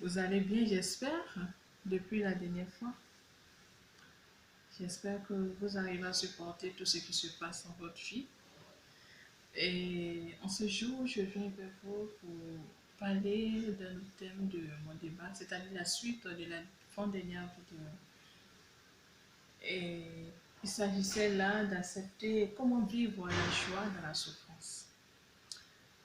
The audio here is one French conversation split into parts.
Vous allez bien, j'espère, depuis la dernière fois. J'espère que vous arrivez à supporter tout ce qui se passe dans votre vie. Et en ce jour, je viens vers vous pour parler d'un thème de mon débat, c'est-à-dire la suite de la dernière vidéo. Et il s'agissait là d'accepter comment vivre la joie dans la souffrance.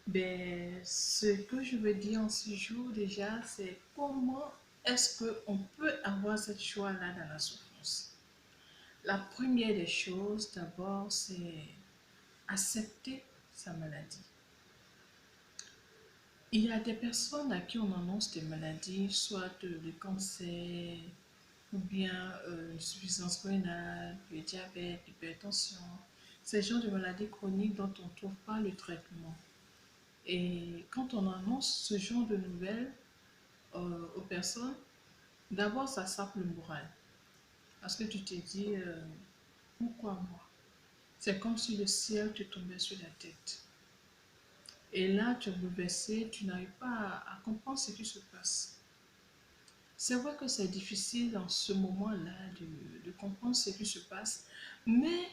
Ben, ce que je veux dire en ce jour déjà, c'est comment est-ce qu'on peut avoir cette joie-là dans la souffrance. La première des choses, d'abord, c'est accepter sa maladie. Il y a des personnes à qui on annonce des maladies, soit le cancer, ou bien insuffisance rénale, le diabète, l'hypertension. Ces genres de maladies chroniques dont on ne trouve pas le traitement. Et quand on annonce ce genre de nouvelles aux personnes, d'abord ça sape le moral. Parce que tu te dis, pourquoi moi? C'est comme si le ciel te tombait sur la tête. Et là, tu es bouleversé, tu n'arrives pas à comprendre ce qui se passe. C'est vrai que c'est difficile en ce moment-là de comprendre ce qui se passe, mais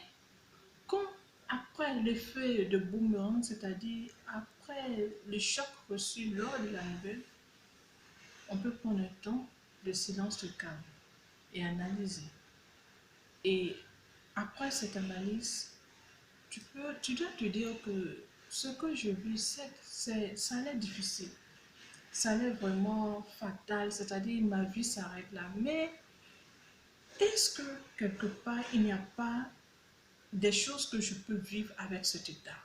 quand après l'effet de boomerang, c'est-à-dire après le choc reçu lors de la nouvelle, on peut prendre un temps de silence de calme et analyser. Et après cette analyse, tu dois te dire que ce que je vis, ça allait difficile. Ça allait vraiment fatal, c'est-à-dire ma vie s'arrête là. Mais est-ce que quelque part, il n'y a pas des choses que je peux vivre avec cet état?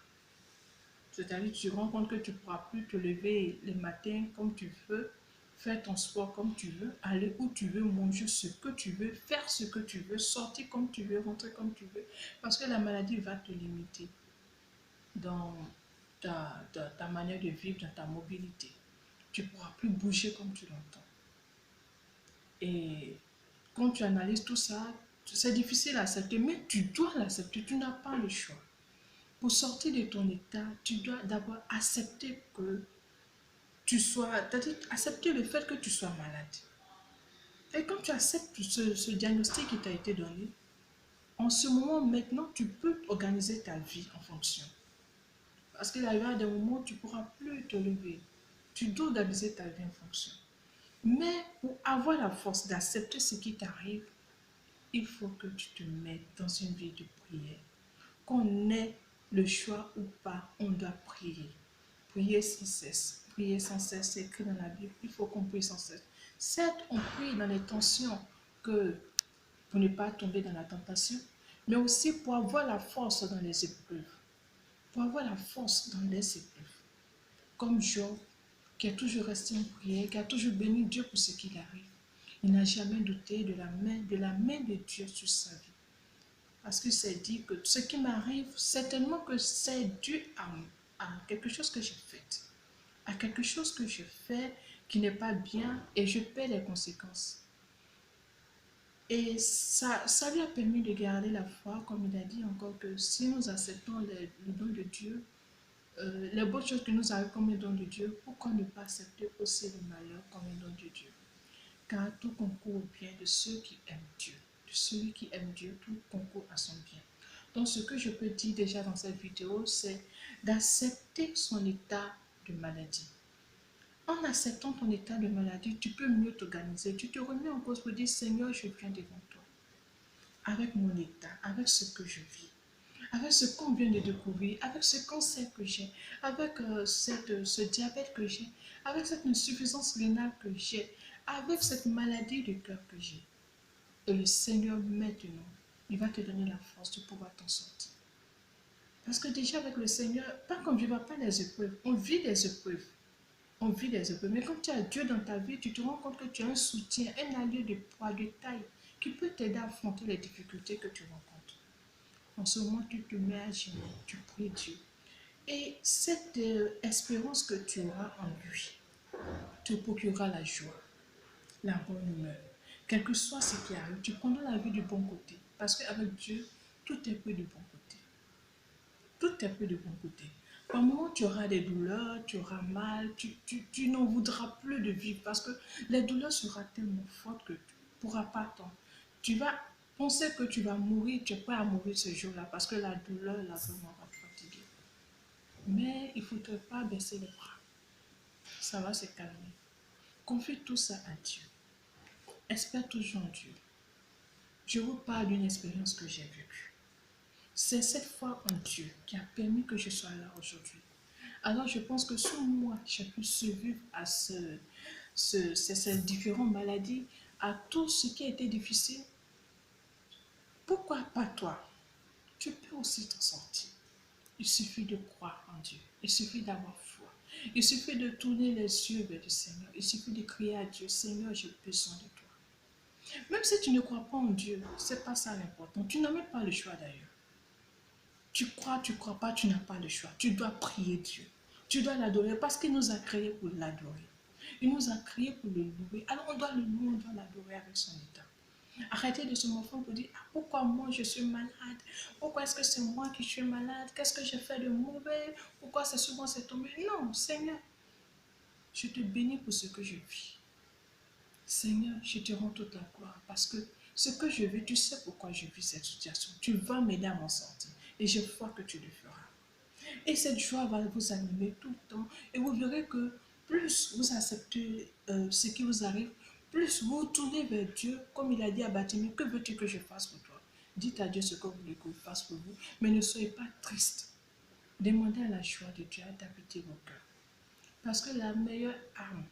C'est-à-dire tu te rends compte que tu ne pourras plus te lever le matin comme tu veux, faire ton sport comme tu veux, aller où tu veux, manger ce que tu veux, faire ce que tu veux, sortir comme tu veux, rentrer comme tu veux, parce que la maladie va te limiter dans ta manière de vivre, dans ta mobilité. Tu ne pourras plus bouger comme tu l'entends. Et quand tu analyses tout ça, c'est difficile à accepter, mais tu dois l'accepter, tu n'as pas le choix. Pour sortir de ton état, tu dois d'abord accepter que tu sois, c'est-à-dire accepter le fait que tu sois malade. Et quand tu acceptes ce diagnostic qui t'a été donné, en ce moment maintenant, tu peux organiser ta vie en fonction. Parce qu'il arrivera des moments où tu ne pourras plus te lever. Tu dois organiser ta vie en fonction. Mais pour avoir la force d'accepter ce qui t'arrive, il faut que tu te mettes dans une vie de prière. Qu'on ait le choix ou pas, on doit prier. Prier sans cesse. Prier sans cesse, c'est écrit dans la Bible. Il faut qu'on prie sans cesse. Certes, on prie dans les tensions pour ne pas tomber dans la tentation, mais aussi pour avoir la force dans les épreuves. Pour avoir la force dans les épreuves. Comme Job, qui a toujours resté en prière, qui a toujours béni Dieu pour ce qu'il arrive. Il n'a jamais douté de la main de Dieu sur sa vie. Parce que c'est dit que ce qui m'arrive, certainement que c'est dû à quelque chose que j'ai fait, à quelque chose que je fais qui n'est pas bien et je paie les conséquences. Et ça lui a permis de garder la foi, comme il a dit encore que si nous acceptons le don de Dieu, les bonnes choses qui nous arrivent comme un don de Dieu, pourquoi ne pas accepter aussi le malheur comme un don de Dieu? Car tout concourt au bien de ceux qui aiment Dieu. De celui qui aime Dieu, tout concourt à son bien. Donc ce que je peux dire déjà dans cette vidéo, c'est d'accepter son état de maladie. En acceptant ton état de maladie, tu peux mieux t'organiser. Tu te remets en cause pour dire, Seigneur, je viens devant toi. Avec mon état, avec ce que je vis, avec ce qu'on vient de découvrir, avec ce cancer que j'ai, avec ce diabète que j'ai, avec cette insuffisance rénale que j'ai, avec cette maladie du cœur que j'ai. Et le Seigneur, maintenant, il va te donner la force de pouvoir t'en sortir. Parce que déjà avec le Seigneur, pas qu'on ne vit pas les épreuves, on vit des épreuves. On vit des épreuves. Mais quand tu as Dieu dans ta vie, tu te rends compte que tu as un soutien, un allié de poids, de taille, qui peut t'aider à affronter les difficultés que tu rencontres. En ce moment, tu te mets à genoux, tu pries Dieu. Et cette espérance que tu auras en lui te procurera la joie, la bonne humeur. Quel que soit ce qui arrive, tu prendras la vie du bon côté. Parce qu'avec Dieu, tout est pris du bon côté. Tout est pris du bon côté. Par moments, tu auras des douleurs, tu auras mal, tu n'en voudras plus de vivre parce que les douleurs seront tellement fortes que tu ne pourras pas attendre. Tu vas penser que tu vas mourir, tu es prêt à mourir ce jour-là parce que la douleur, là, vraiment va te fatiguer. Mais il ne faudrait pas baisser les bras. Ça va se calmer. Confie tout ça à Dieu. Espère toujours en Dieu. Je vous parle d'une expérience que j'ai vécue. C'est cette foi en Dieu qui a permis que je sois là aujourd'hui. Alors je pense que si moi, j'ai pu survivre à ces différentes maladies, à tout ce qui a été difficile, pourquoi pas toi? Tu peux aussi t'en sortir. Il suffit de croire en Dieu. Il suffit d'avoir foi. Il suffit de tourner les yeux vers le Seigneur. Il suffit de crier à Dieu, Seigneur, j'ai besoin de toi. Même si tu ne crois pas en Dieu, c'est pas ça l'important. Tu n'as même pas le choix d'ailleurs. Tu crois pas, tu n'as pas le choix. Tu dois prier Dieu. Tu dois l'adorer parce qu'il nous a créés pour l'adorer. Il nous a créés pour le louer. Alors on doit le louer, on doit l'adorer avec son état. Arrêtez de se moquer pour dire ah, pourquoi moi je suis malade? Pourquoi est-ce que c'est moi qui suis malade? Qu'est-ce que j'ai fait de mauvais? Pourquoi c'est souvent c'est tombé? Non, Seigneur, je te bénis pour ce que je vis. Seigneur, je te rends toute la gloire parce que ce que je vis, tu sais pourquoi je vis cette situation. Tu vas m'aider à m'en sortir et je crois que tu le feras. Et cette joie va vous animer tout le temps. Et vous verrez que plus vous acceptez ce qui vous arrive, plus vous tournez vers Dieu, comme il a dit à Bartimée, que veux-tu que je fasse pour toi? Dites à Dieu ce que vous voulez qu'il fasse pour vous, mais ne soyez pas triste. Demandez à la joie de Dieu d'habiter vos cœurs. Parce que la meilleure arme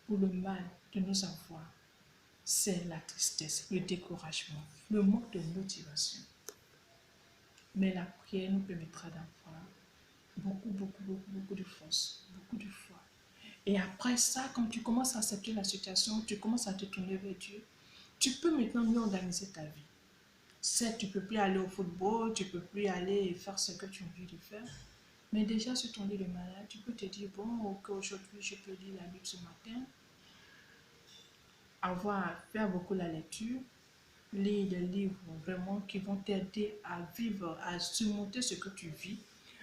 pour le mal de nous avoir, c'est la tristesse, le découragement, le manque de motivation. Mais la prière nous permettra d'avoir beaucoup de force, beaucoup de foi. Et après ça, quand tu commences à accepter la situation, tu commences à te tourner vers Dieu, tu peux maintenant mieux organiser ta vie. Certes, tu ne peux plus aller au football, tu ne peux plus aller faire ce que tu as envie de faire, mais déjà sur ton lit de malade, tu peux te dire, bon, ok, aujourd'hui, je peux lire la Bible ce matin, faire beaucoup la lecture, lire des livres vraiment qui vont t'aider à vivre, à surmonter ce que tu vis,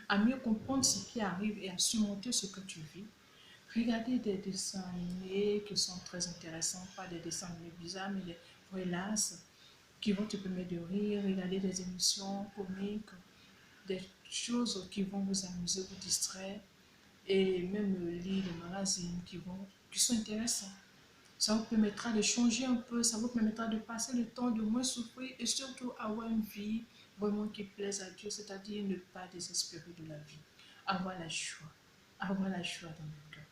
à mieux comprendre ce qui arrive et à surmonter ce que tu vis. Regardez des dessins animés qui sont très intéressants, pas des dessins animés bizarres, mais des relax qui vont te permettre de rire. Regardez des émissions comiques, des choses qui vont vous amuser, vous distraire, et même lire des magazines qui sont intéressants. Ça vous permettra de changer un peu, ça vous permettra de passer le temps, de moins souffrir et surtout avoir une vie vraiment qui plaise à Dieu, c'est-à-dire ne pas désespérer de la vie. Avoir la joie dans le cœur.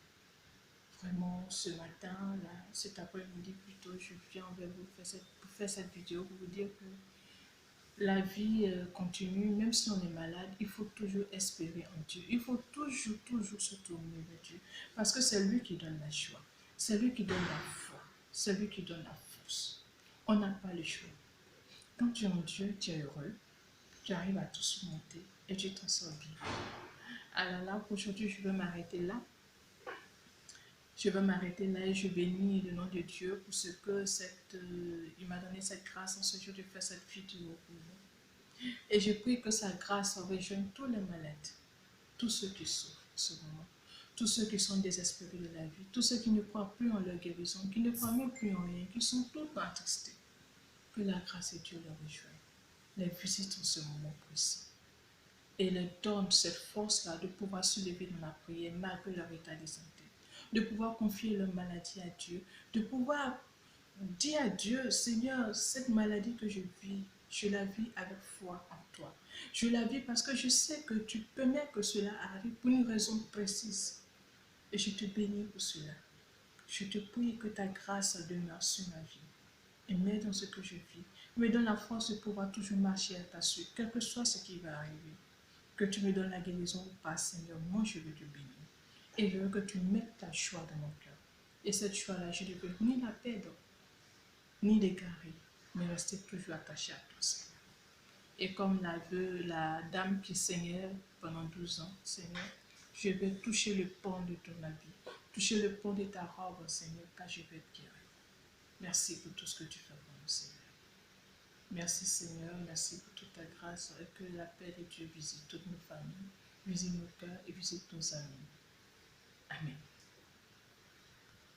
Vraiment, ce matin, là, cet après-midi plutôt, je viens vers vous pour faire cette vidéo, pour vous dire que la vie continue, même si on est malade, il faut toujours espérer en Dieu. Il faut toujours se tourner vers Dieu. Parce que c'est lui qui donne la joie. C'est lui qui donne la foi. C'est lui qui donne la force. On n'a pas le choix. Quand tu es en Dieu, tu es heureux. Tu arrives à tout surmonter et tu t'en sors bien. Alors là, pour aujourd'hui, je vais m'arrêter là. Je vais m'arrêter là et je bénis le nom de Dieu pour ce que il m'a donné cette grâce en ce jour de faire cette vidéo pour vous. Et je prie que sa grâce rejoigne tous les malades, tous ceux qui souffrent en ce moment, tous ceux qui sont désespérés de la vie, tous ceux qui ne croient plus en leur guérison, qui ne croient même plus en rien, qui sont tout attristés. Que la grâce de Dieu leur rejoigne, les visite en ce moment précis et leur donne cette force-là de pouvoir se lever dans la prière malgré leur état de santé, de pouvoir confier leur maladie à Dieu, de pouvoir dire à Dieu, Seigneur, cette maladie que je vis, je la vis avec foi en toi. Je la vis parce que je sais que tu permets que cela arrive pour une raison précise. Et je te bénis pour cela. Je te prie que ta grâce demeure sur ma vie. Et m'aide dans ce que je vis. Me donne la force de pouvoir toujours marcher à ta suite, quel que soit ce qui va arriver. Que tu me donnes la guérison ou pas, Seigneur, moi je veux te bénir. Et je veux que tu mettes ta joie dans mon cœur. Et cette joie-là, je ne veux ni la perdre, ni l'égarer, mais rester toujours attaché à toi, Seigneur. Et comme la dame qui saignait pendant 12 ans, Seigneur, je vais toucher le pont de ton habit, toucher le pont de ta robe, Seigneur, car je vais te guérir. Merci pour tout ce que tu fais pour nous, Seigneur. Merci, Seigneur, merci pour toute ta grâce et que la paix de Dieu visite toutes nos familles. visite nos cœurs et visite nos amis. Amen.